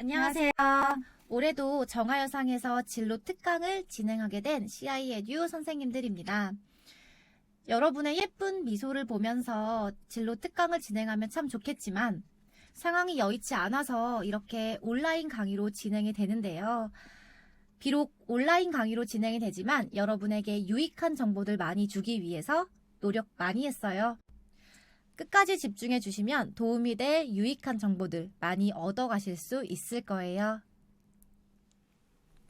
안녕하세요. 올해도 정하여상에서 진로 특강을 진행하게 된 CIEDU 선생님들입니다. 여러분의 예쁜 미소를 보면서 진로 특강을 진행하면 참 좋겠지만 상황이 여의치 않아서 이렇게 온라인 강의로 진행이 되는데요. 비록 온라인 강의로 진행이 되지만 여러분에게 유익한 정보들 많이 주기 위해서 노력 많이 했어요. 끝까지 집중해 주시면 도움이 될 유익한 정보들 많이 얻어 가실 수 있을 거예요.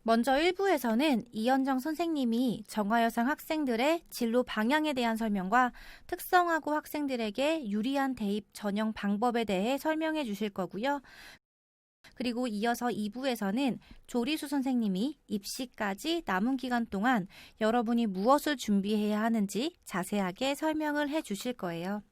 먼저 1부에서는 이현정 선생님이 정하여상 학생들의 진로 방향에 대한 설명과 특성화고 학생들에게 유리한 대입 전형 방법에 대해 설명해 주실 거고요. 그리고 이어서 2부에서는 조리수 선생님이 입시까지 남은 기간 동안 여러분이 무엇을 준비해야 하는지 자세하게 설명을 해 주실 거예요.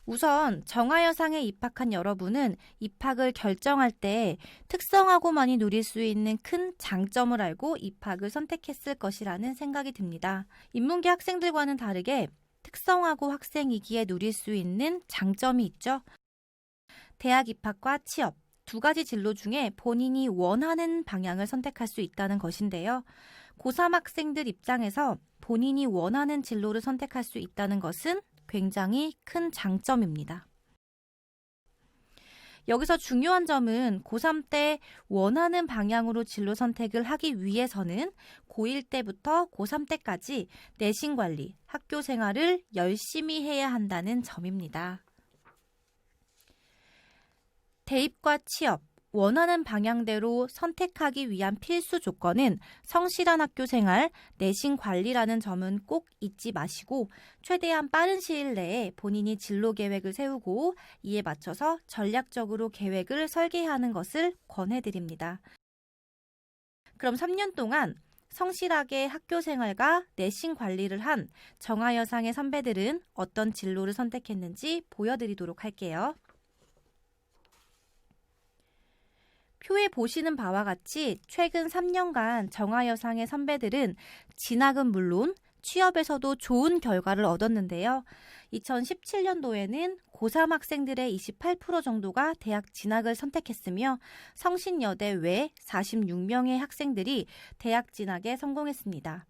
우선 정하여상에 입학한 여러분은 입학을 결정할 때 특성화고만이 누릴 수 있는 큰 장점을 알고 입학을 선택했을 것이라는 생각이 듭니다. 인문계 학생들과는 다르게 특성화고 학생이기에 누릴 수 있는 장점이 있죠. 대학 입학과 취업, 두 가지 진로 중에 본인이 원하는 방향을 선택할 수 있다는 것인데요. 고3 학생들 입장에서 본인이 원하는 진로를 선택할 수 있다는 것은 굉장히 큰 장점입니다. 여기서 중요한 점은 고3 때 원하는 방향으로 진로 선택을 하기 위해서는 고1 때부터 고3 때까지 내신 관리, 학교 생활을 열심히 해야 한다는 점입니다. 대입과 취업, 원하는 방향대로 선택하기 위한 필수 조건은 성실한 학교 생활, 내신 관리라는 점은 꼭 잊지 마시고 최대한 빠른 시일 내에 본인이 진로 계획을 세우고 이에 맞춰서 전략적으로 계획을 설계하는 것을 권해드립니다. 그럼 3년 동안 성실하게 학교 생활과 내신 관리를 한 정하여상의 선배들은 어떤 진로를 선택했는지 보여드리도록 할게요. 표에 보시는 바와 같이 최근 3년간 정하여상의 선배들은 진학은 물론 취업에서도 좋은 결과를 얻었는데요. 2017년도에는 고3 학생들의 28% 정도가 대학 진학을 선택했으며 성신여대 외 46명의 학생들이 대학 진학에 성공했습니다.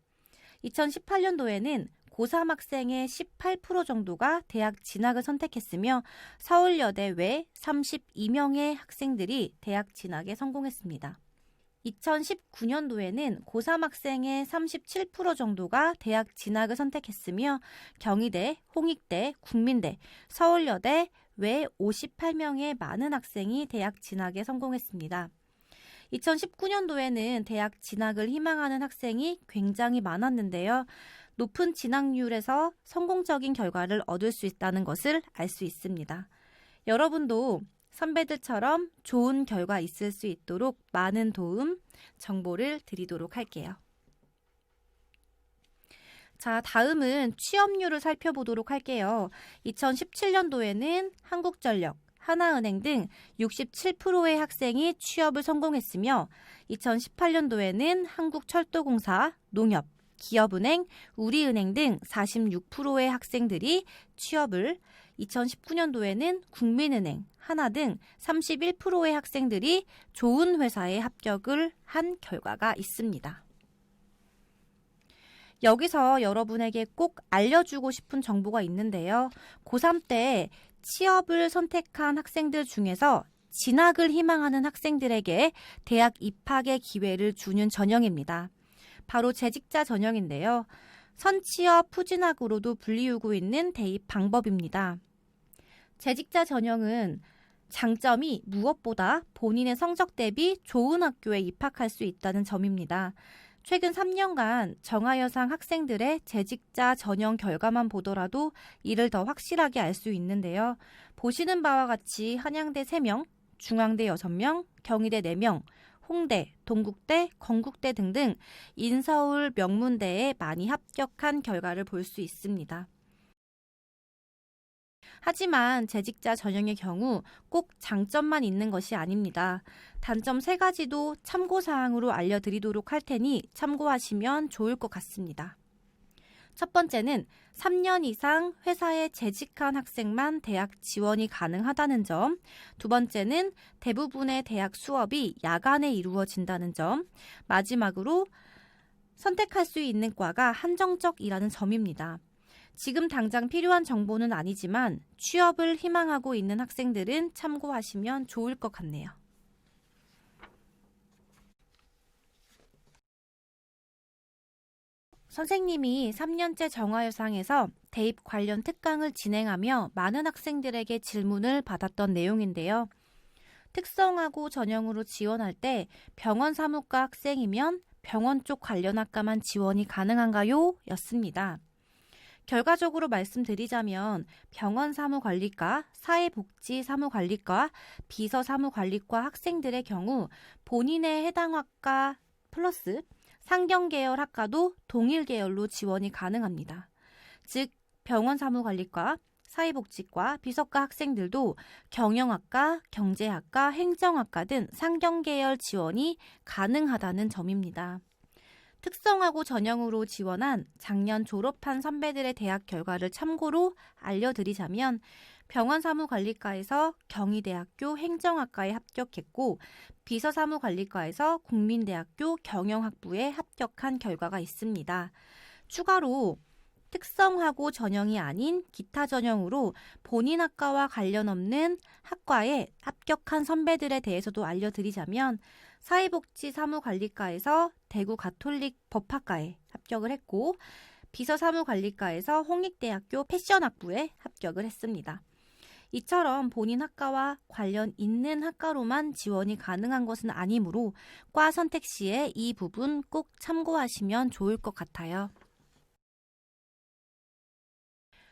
2018년도에는 고3 학생의 18% 정도가 대학 진학을 선택했으며 서울여대 외 32명의 학생들이 대학 진학에 성공했습니다. 2019년도에는 고3 학생의 37% 정도가 대학 진학을 선택했으며 경희대, 홍익대, 국민대, 서울여대 외 58명의 많은 학생이 대학 진학에 성공했습니다. 2019년도에는 대학 진학을 희망하는 학생이 굉장히 많았는데요. 높은 진학률에서 성공적인 결과를 얻을 수 있다는 것을 알 수 있습니다. 여러분도 선배들처럼 좋은 결과 있을 수 있도록 많은 도움, 정보를 드리도록 할게요. 자, 다음은 취업률을 살펴보도록 할게요. 2017년도에는 한국전력, 하나은행 등 67%의 학생이 취업을 성공했으며 2018년도에는 한국철도공사, 농협, 기업은행, 우리은행 등 46%의 학생들이 취업을, 2019년도에는 국민은행, 하나 등 31%의 학생들이 좋은 회사에 합격을 한 결과가 있습니다. 여기서 여러분에게 꼭 알려주고 싶은 정보가 있는데요. 고3 때 취업을 선택한 학생들 중에서 진학을 희망하는 학생들에게 대학 입학의 기회를 주는 전형입니다. 바로 재직자 전형인데요. 선취업, 후진학으로도 불리우고 있는 대입 방법입니다. 재직자 전형은 장점이 무엇보다 본인의 성적 대비 좋은 학교에 입학할 수 있다는 점입니다. 최근 3년간 정하여상 학생들의 재직자 전형 결과만 보더라도 이를 더 확실하게 알 수 있는데요. 보시는 바와 같이 한양대 3명, 중앙대 6명, 경희대 4명, 홍대, 동국대, 건국대 등등 인서울 명문대에 많이 합격한 결과를 볼 수 있습니다. 하지만 재직자 전형의 경우 꼭 장점만 있는 것이 아닙니다. 단점 3가지도 참고사항으로 알려드리도록 할 테니 참고하시면 좋을 것 같습니다. 첫 번째는 3년 이상 회사에 재직한 학생만 대학 지원이 가능하다는 점, 두 번째는 대부분의 대학 수업이 야간에 이루어진다는 점, 마지막으로 선택할 수 있는 과가 한정적이라는 점입니다. 지금 당장 필요한 정보는 아니지만 취업을 희망하고 있는 학생들은 참고하시면 좋을 것 같네요. 선생님이 3년째 정화여상에서 대입 관련 특강을 진행하며 많은 학생들에게 질문을 받았던 내용인데요. 특성화고 전형으로 지원할 때 병원 사무과 학생이면 병원 쪽 관련 학과만 지원이 가능한가요? 였습니다. 결과적으로 말씀드리자면 병원 사무관리과, 사회복지사무관리과, 비서사무관리과 학생들의 경우 본인의 해당 학과 플러스 상경계열 학과도 동일 계열로 지원이 가능합니다. 즉 병원 사무관리과, 사회복지과, 비서과 학생들도 경영학과, 경제학과, 행정학과 등 상경계열 지원이 가능하다는 점입니다. 특성화고 전형으로 지원한 작년 졸업한 선배들의 대학 결과를 참고로 알려드리자면 병원사무관리과에서 경희대학교 행정학과에 합격했고 비서사무관리과에서 국민대학교 경영학부에 합격한 결과가 있습니다. 추가로 특성화고 전형이 아닌 기타 전형으로 본인 학과와 관련 없는 학과에 합격한 선배들에 대해서도 알려드리자면 사회복지사무관리과에서 대구 가톨릭 법학과에 합격을 했고 비서사무관리과에서 홍익대학교 패션학부에 합격을 했습니다. 이처럼 본인 학과와 관련 있는 학과로만 지원이 가능한 것은 아니므로 과 선택 시에 이 부분 꼭 참고하시면 좋을 것 같아요.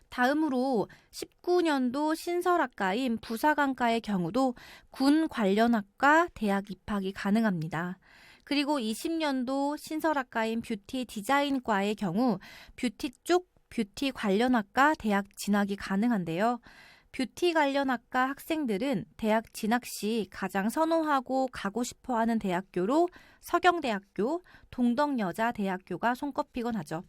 다음으로 19년도 신설학과인 부사관과의 경우도 군 관련 학과 대학 입학이 가능합니다. 그리고 20년도 신설학과인 뷰티 디자인과의 경우 뷰티 쪽 뷰티 관련 학과 대학 진학이 가능한데요. 뷰티 관련 학과 학생들은 대학 진학 시 가장 선호하고 가고 싶어하는 대학교로 서경대학교, 동덕여자대학교가 손꼽히곤 하죠.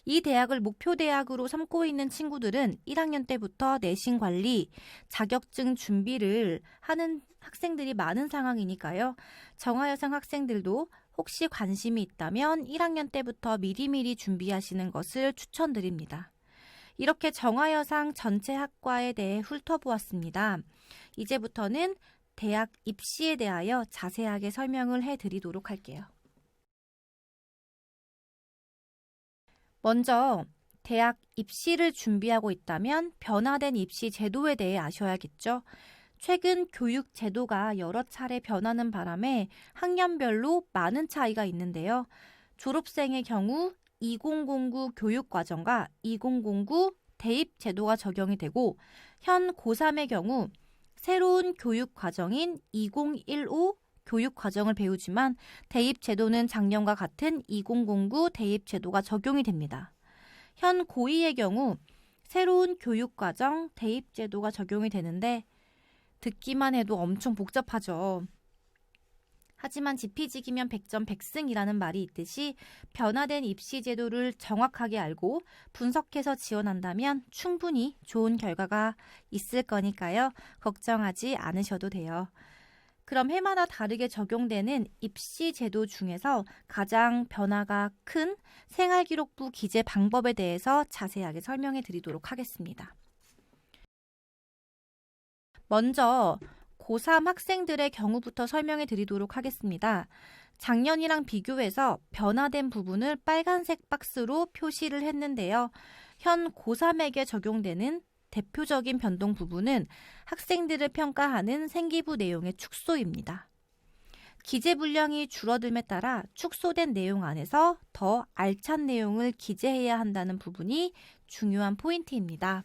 이 대학을 목표 대학으로 삼고 있는 친구들은 1학년 때부터 내신 관리, 자격증 준비를 하는 학생들이 많은 상황이니까요. 정화여상 학생들도 혹시 관심이 있다면 1학년 때부터 미리미리 준비하시는 것을 추천드립니다. 이렇게 정화여상 전체 학과에 대해 훑어보았습니다. 이제부터는 대학 입시에 대하여 자세하게 설명을 해드리도록 할게요. 먼저 대학 입시를 준비하고 있다면 변화된 입시 제도에 대해 아셔야겠죠. 최근 교육 제도가 여러 차례 변하는 바람에 학년별로 많은 차이가 있는데요. 졸업생의 경우 2009 교육과정과 2009 대입 제도가 적용이 되고 현 고3의 경우 새로운 교육과정인 2015 교육과정을 배우지만 대입 제도는 작년과 같은 2009 대입 제도가 적용이 됩니다. 현 고2의 경우 새로운 교육과정 대입 제도가 적용이 되는데 듣기만 해도 엄청 복잡하죠. 하지만 지피지기면 100점 100승이라는 말이 있듯이 변화된 입시 제도를 정확하게 알고 분석해서 지원한다면 충분히 좋은 결과가 있을 거니까요. 걱정하지 않으셔도 돼요. 그럼 해마다 다르게 적용되는 입시 제도 중에서 가장 변화가 큰 생활기록부 기재 방법에 대해서 자세하게 설명해 드리도록 하겠습니다. 먼저 고3 학생들의 경우부터 설명해 드리도록 하겠습니다. 작년이랑 비교해서 변화된 부분을 빨간색 박스로 표시를 했는데요. 현 고3에게 적용되는 대표적인 변동 부분은 학생들을 평가하는 생기부 내용의 축소입니다. 기재 분량이 줄어듦에 따라 축소된 내용 안에서 더 알찬 내용을 기재해야 한다는 부분이 중요한 포인트입니다.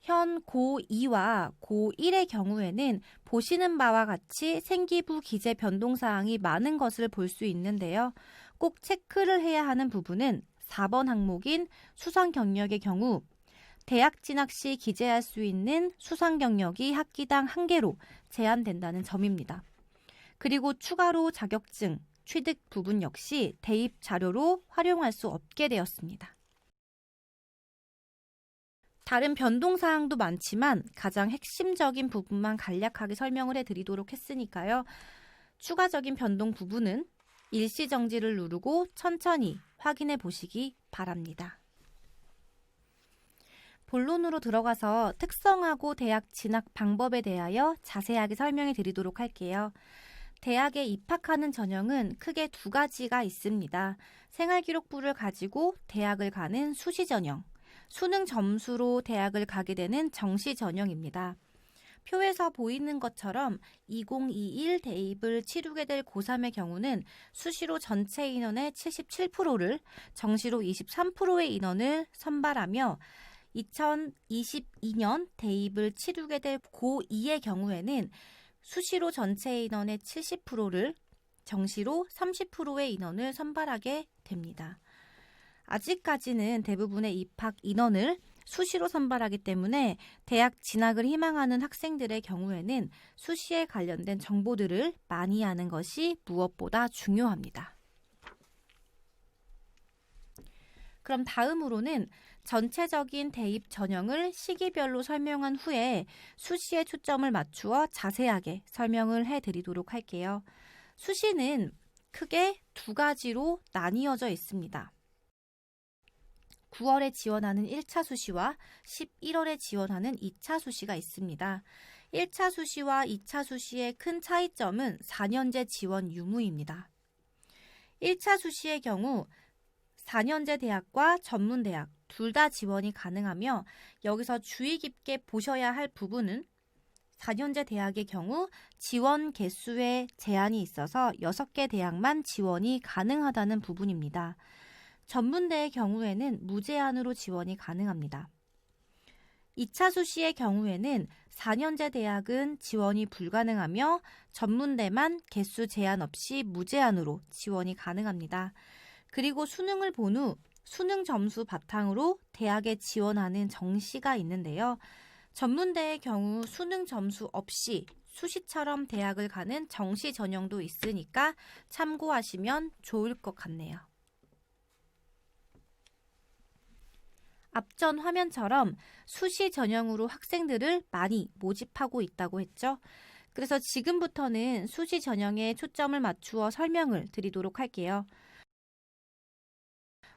현 고2와 고1의 경우에는 보시는 바와 같이 생기부 기재 변동사항이 많은 것을 볼 수 있는데요. 꼭 체크를 해야 하는 부분은 4번 항목인 수상 경력의 경우 대학 진학 시 기재할 수 있는 수상 경력이 학기당 1개로 제한된다는 점입니다. 그리고 추가로 자격증, 취득 부분 역시 대입 자료로 활용할 수 없게 되었습니다. 다른 변동사항도 많지만 가장 핵심적인 부분만 간략하게 설명을 해드리도록 했으니까요. 추가적인 변동 부분은 일시정지를 누르고 천천히 확인해 보시기 바랍니다. 본론으로 들어가서 특성하고 대학 진학 방법에 대하여 자세하게 설명해 드리도록 할게요. 대학에 입학하는 전형은 크게 두 가지가 있습니다. 생활기록부를 가지고 대학을 가는 수시 전형, 수능 점수로 대학을 가게 되는 정시 전형입니다. 표에서 보이는 것처럼 2021 대입을 치르게 될 고3의 경우는 수시로 전체 인원의 77%를, 정시로 23%의 인원을 선발하며 2022년 대입을 치르게 될 고2의 경우에는 수시로 전체 인원의 70%를, 정시로 30%의 인원을 선발하게 됩니다. 아직까지는 대부분의 입학 인원을 수시로 선발하기 때문에 대학 진학을 희망하는 학생들의 경우에는 수시에 관련된 정보들을 많이 아는 것이 무엇보다 중요합니다. 그럼 다음으로는 전체적인 대입 전형을 시기별로 설명한 후에 수시에 초점을 맞추어 자세하게 설명을 해드리도록 할게요. 수시는 크게 두 가지로 나뉘어져 있습니다. 9월에 지원하는 1차 수시와 11월에 지원하는 2차 수시가 있습니다. 1차 수시와 2차 수시의 큰 차이점은 4년제 지원 유무입니다. 1차 수시의 경우 4년제 대학과 전문대학 둘 다 지원이 가능하며 여기서 주의 깊게 보셔야 할 부분은 4년제 대학의 경우 지원 개수에 제한이 있어서 6개 대학만 지원이 가능하다는 부분입니다. 전문대의 경우에는 무제한으로 지원이 가능합니다. 2차 수시의 경우에는 4년제 대학은 지원이 불가능하며 전문대만 개수 제한 없이 무제한으로 지원이 가능합니다. 그리고 수능을 본 후 수능 점수 바탕으로 대학에 지원하는 정시가 있는데요. 전문대의 경우 수능 점수 없이 수시처럼 대학을 가는 정시 전형도 있으니까 참고하시면 좋을 것 같네요. 앞전 화면처럼 수시 전형으로 학생들을 많이 모집하고 있다고 했죠. 그래서 지금부터는 수시 전형에 초점을 맞추어 설명을 드리도록 할게요.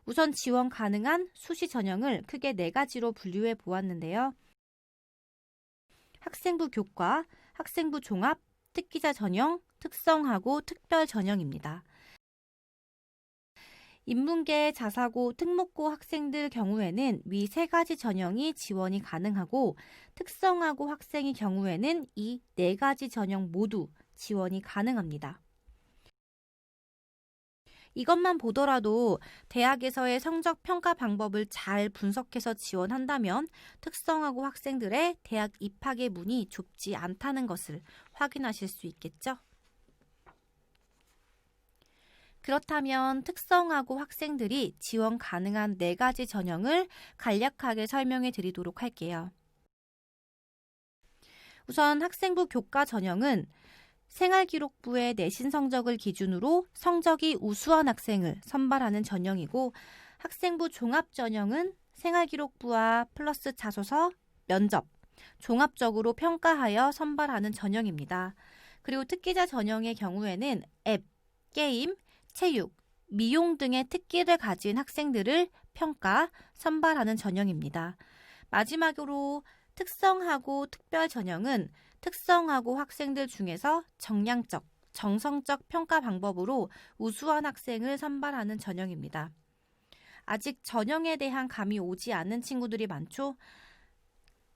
우선 지원 가능한 수시 전형을 크게 4가지로 분류해 보았는데요. 학생부 교과, 학생부 종합, 특기자 전형, 특성하고 특별 전형입니다. 인문계, 자사고, 특목고 학생들 경우에는 위 3가지 전형이 지원이 가능하고 특성하고 학생의 경우에는 이 4가지 전형 모두 지원이 가능합니다. 이것만 보더라도 대학에서의 성적 평가 방법을 잘 분석해서 지원한다면 특성하고 학생들의 대학 입학의 문이 좁지 않다는 것을 확인하실 수 있겠죠? 그렇다면 특성하고 학생들이 지원 가능한 4가지 전형을 간략하게 설명해 드리도록 할게요. 우선 학생부 교과 전형은 생활기록부의 내신 성적을 기준으로 성적이 우수한 학생을 선발하는 전형이고, 학생부 종합 전형은 생활기록부와 플러스 자소서, 면접, 종합적으로 평가하여 선발하는 전형입니다. 그리고 특기자 전형의 경우에는 앱, 게임, 체육, 미용 등의 특기를 가진 학생들을 평가, 선발하는 전형입니다. 마지막으로 특성하고 특별 전형은 특성하고 학생들 중에서 정량적, 정성적 평가 방법으로 우수한 학생을 선발하는 전형입니다. 아직 전형에 대한 감이 오지 않는 친구들이 많죠?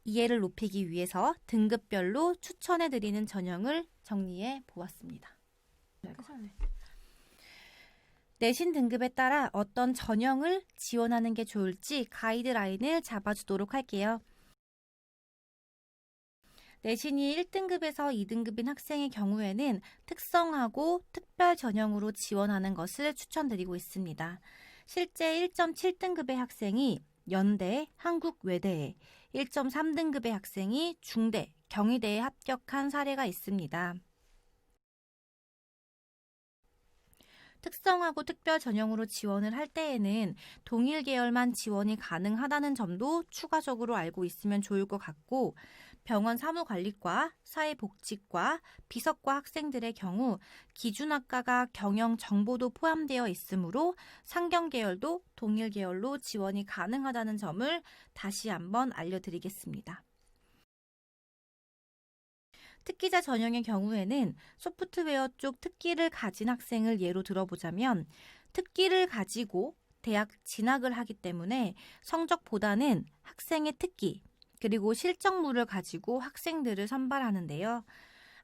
이해를 높이기 위해서 등급별로 추천해드리는 전형을 정리해 보았습니다. 내신 등급에 따라 어떤 전형을 지원하는 게 좋을지 가이드라인을 잡아주도록 할게요. 내신이 1등급에서 2등급인 학생의 경우에는 특성하고 특별 전형으로 지원하는 것을 추천드리고 있습니다. 실제 1.7등급의 학생이 연대, 한국외대에, 1.3등급의 학생이 중대, 경희대에 합격한 사례가 있습니다. 특성화고 특별 전형으로 지원을 할 때에는 동일 계열만 지원이 가능하다는 점도 추가적으로 알고 있으면 좋을 것 같고, 병원 사무관리과, 사회복지과, 비서과 학생들의 경우 기준학과가 경영 정보도 포함되어 있으므로 상경 계열도 동일 계열로 지원이 가능하다는 점을 다시 한번 알려드리겠습니다. 특기자 전형의 경우에는 소프트웨어 쪽 특기를 가진 학생을 예로 들어보자면, 특기를 가지고 대학 진학을 하기 때문에 성적보다는 학생의 특기, 그리고 실적물을 가지고 학생들을 선발하는데요.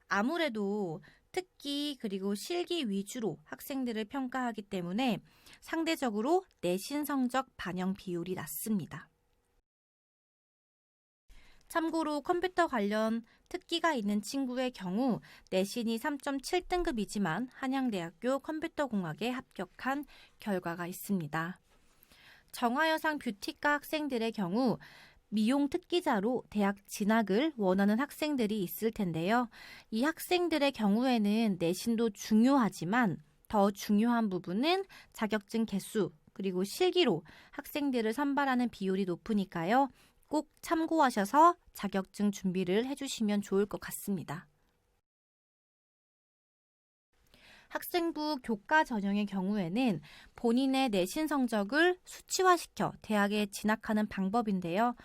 아무래도 특기 그리고 실기 위주로 학생들을 평가하기 때문에 상대적으로 내신 성적 반영 비율이 낮습니다. 참고로 컴퓨터 관련 특기가 있는 친구의 경우 내신이 3.7등급이지만 한양대학교 컴퓨터공학에 합격한 결과가 있습니다. 정화여상 뷰티과 학생들의 경우 미용 특기자로 대학 진학을 원하는 학생들이 있을 텐데요. 이 학생들의 경우에는 내신도 중요하지만 더 중요한 부분은 자격증 개수 그리고 실기로 학생들을 선발하는 비율이 높으니까요. 꼭 참고하셔서 자격증 준비를 해주시면 좋을 것 같습니다. 학생부 교과 전형의 경우에는 본인의 내신 성적을 수치화시켜 대학에 진학하는 방법인데요.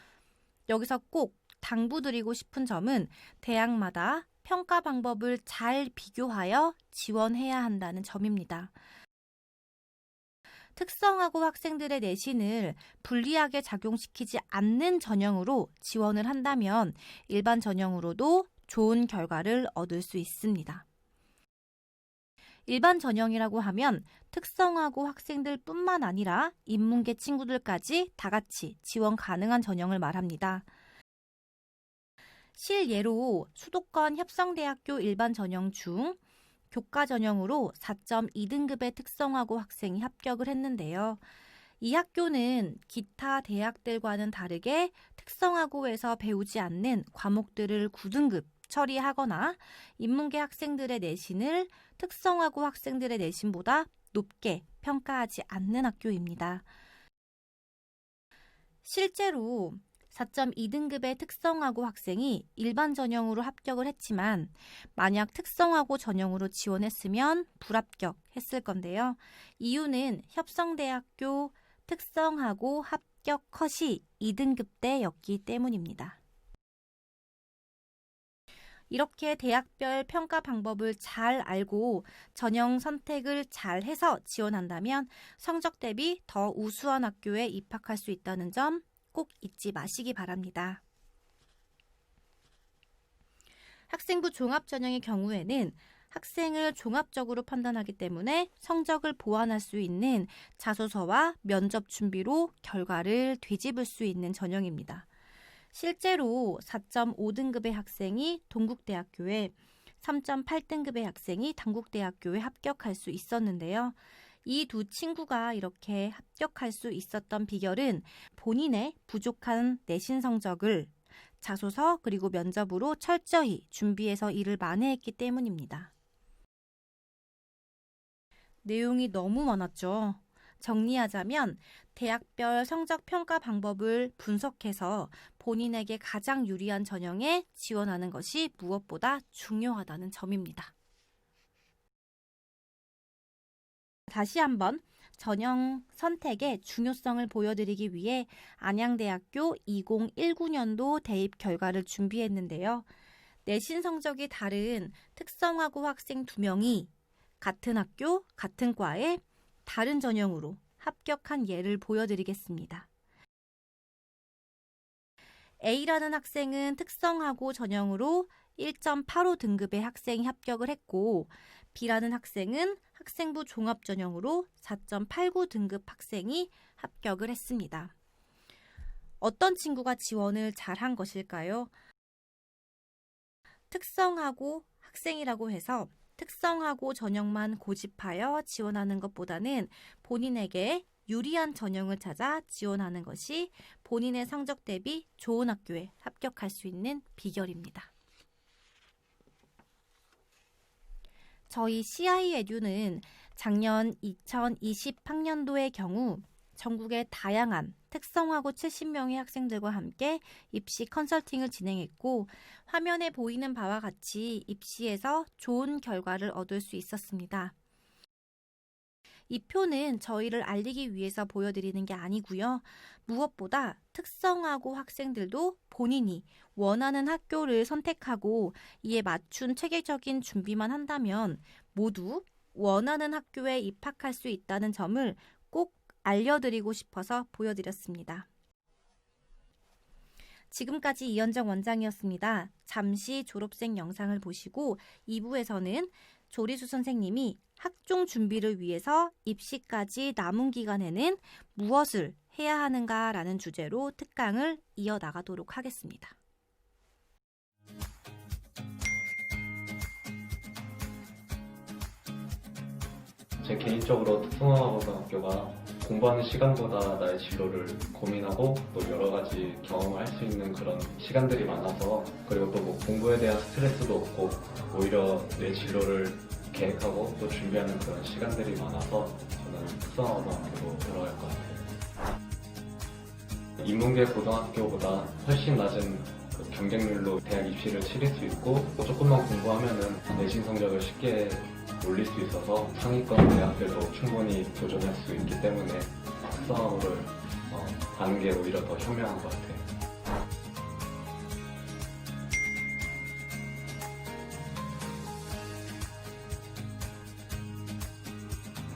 여기서 꼭 당부드리고 싶은 점은 대학마다 평가 방법을 잘 비교하여 지원해야 한다는 점입니다. 특성화고 학생들의 내신을 불리하게 작용시키지 않는 전형으로 지원을 한다면 일반 전형으로도 좋은 결과를 얻을 수 있습니다. 일반 전형이라고 하면 특성화고 학생들뿐만 아니라 인문계 친구들까지 다 같이 지원 가능한 전형을 말합니다. 실예로 수도권 협성대학교 일반 전형 중 교과 전형으로 4.2등급의 특성화고 학생이 합격을 했는데요. 이 학교는 기타 대학들과는 다르게 특성화고에서 배우지 않는 과목들을 9등급 처리하거나 인문계 학생들의 내신을 특성화고 학생들의 내신보다 높게 평가하지 않는 학교입니다. 실제로 4.2등급의 특성화고 학생이 일반 전형으로 합격을 했지만 만약 특성화고 전형으로 지원했으면 불합격했을 건데요. 이유는 협성대학교 특성화고 합격 컷이 2등급대였기 때문입니다. 이렇게 대학별 평가 방법을 잘 알고 전형 선택을 잘 해서 지원한다면 성적 대비 더 우수한 학교에 입학할 수 있다는 점 꼭 잊지 마시기 바랍니다. 학생부 종합 전형의 경우에는 학생을 종합적으로 판단하기 때문에 성적을 보완할 수 있는 자소서와 면접 준비로 결과를 뒤집을 수 있는 전형입니다. 실제로 4.5등급의 학생이 동국대학교에 3.8등급의 학생이 단국대학교에 합격할 수 있었는데요. 이 두 친구가 이렇게 합격할 수 있었던 비결은 본인의 부족한 내신 성적을 자소서 그리고 면접으로 철저히 준비해서 일을 만회했기 때문입니다. 내용이 너무 많았죠. 정리하자면 대학별 성적 평가 방법을 분석해서 본인에게 가장 유리한 전형에 지원하는 것이 무엇보다 중요하다는 점입니다. 다시 한번 전형 선택의 중요성을 보여드리기 위해 안양대학교 2019년도 대입 결과를 준비했는데요. 내신 성적이 다른 특성화고 학생 2명이 같은 학교, 같은 과에 다른 전형으로 합격한 예를 보여드리겠습니다. A라는 학생은 특성화고 전형으로 1.85등급의 학생이 합격을 했고 B라는 학생은 학생부 종합 전형으로 4.89등급 학생이 합격을 했습니다. 어떤 친구가 지원을 잘한 것일까요? 특성화고 학생이라고 해서 특성화고 전형만 고집하여 지원하는 것보다는 본인에게 유리한 전형을 찾아 지원하는 것이 본인의 성적 대비 좋은 학교에 합격할 수 있는 비결입니다. 저희 CI 에듀는 작년 2020학년도의 경우 전국의 다양한 특성화고 70명의 학생들과 함께 입시 컨설팅을 진행했고 화면에 보이는 바와 같이 입시에서 좋은 결과를 얻을 수 있었습니다. 이 표는 저희를 알리기 위해서 보여드리는 게 아니고요. 무엇보다 특성화고 학생들도 본인이 원하는 학교를 선택하고 이에 맞춘 체계적인 준비만 한다면 모두 원하는 학교에 입학할 수 있다는 점을 꼭 알려드리고 싶어서 보여드렸습니다. 지금까지 이현정 원장이었습니다. 잠시 졸업생 영상을 보시고 2부에서는 조리수 선생님이 학종 준비를 위해서 입시까지 남은 기간에는 무엇을 해야 하는가라는 주제로 특강을 이어나가도록 하겠습니다. 제 개인적으로 특성화고등학교가 공부하는 시간보다 나의 진로를 고민하고 또 여러 가지 경험을 할 수 있는 그런 시간들이 많아서, 그리고 또 뭐 공부에 대한 스트레스도 없고 오히려 내 진로를 계획하고 또 준비하는 그런 시간들이 많아서 저는 특성화고등학교로 들어갈 것 같아요. 인문계 고등학교보다 훨씬 낮은 그 경쟁률로 대학 입시를 치를 수 있고 또 조금만 공부하면은 내신 성적을 쉽게 올릴 수 있어서 상위권 대학들도 충분히 도전할 수 있기 때문에 특성화고를 가는 게 오히려 더 현명한 것 같아요.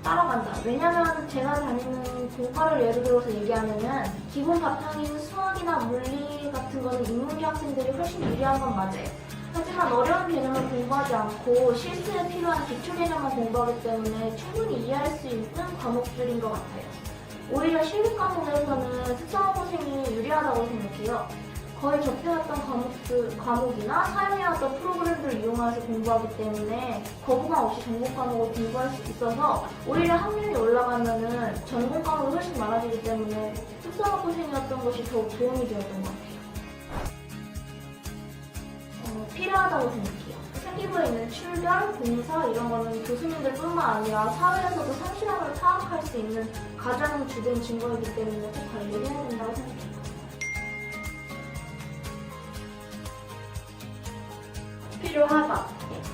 따라간다. 왜냐면 제가 다니는 공과를 예를 들어서 얘기하면은 기본 바탕인 수학이나 물리 같은 거는 인문계 학생들이 훨씬 유리한 건 맞아요. 하지만 어려운 개념을 공부하지 않고 실습에 필요한 기초 개념만 공부하기 때문에 충분히 이해할 수 있는 과목들인 것 같아요. 오히려 실기 과목에서는 특성화고생이 유리하다고 생각해요. 거의 접해왔던 과목이나 사용해왔던 프로그램들을 이용해서 공부하기 때문에 거부감 없이 전공 과목을 공부할 수 있어서 오히려 학년이 올라가면은 전공 과목이 훨씬 많아지기 때문에 특성화고생이었던 것이 더욱 도움이 되었던 것 같아요. 필요하다고 생각해요. 생기부에 있는 출결, 공사 이런 거는 교수님들뿐만 아니라 사회에서도 성실함을 파악할 수 있는 가장 주된 증거이기 때문에 꼭 관리를 해야 된다고 생각해요. 필요하다.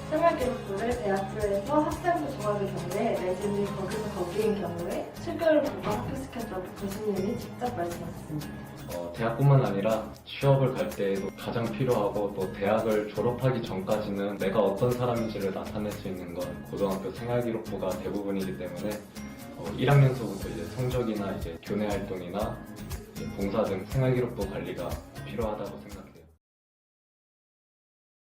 생활기록부를 대학교에서 학생부 조각의 경우에 내지는 거기서 거기인 경우에 출결을 보고 합격시켰다고 교수님이 직접 말씀하셨습니다. 대학뿐만 아니라 취업을 갈 때에도 가장 필요하고 또 대학을 졸업하기 전까지는 내가 어떤 사람인지를 나타낼 수 있는 건 고등학교 생활기록부가 대부분이기 때문에 1학년서부터 이제 성적이나 이제 교내 활동이나 이제 봉사 등 생활기록부 관리가 필요하다고 생각합니다.